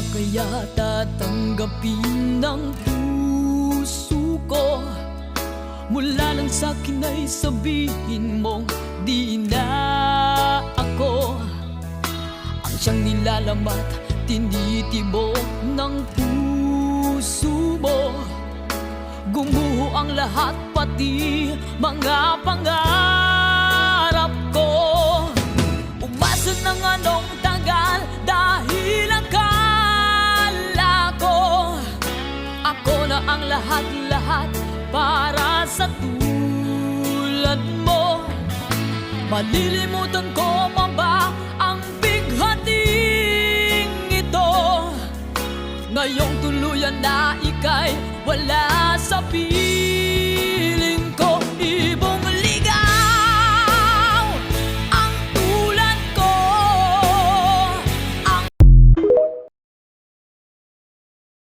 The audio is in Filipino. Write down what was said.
kaya tatanggapin ng puso ko? Mula lang sa'kin ay sabihin mong di na ako ang siyang nilalamat, tinitibok ng puso mo. Gumuho ang lahat, pati mga pangarap ko. Umasa ng anong tagal dahil akala ko ako na ang lahat-lahat para sa tulad mo. Malilimutan ko pa ba ang bighating ito? Ngayong tuluyan na ika'y wala sa piling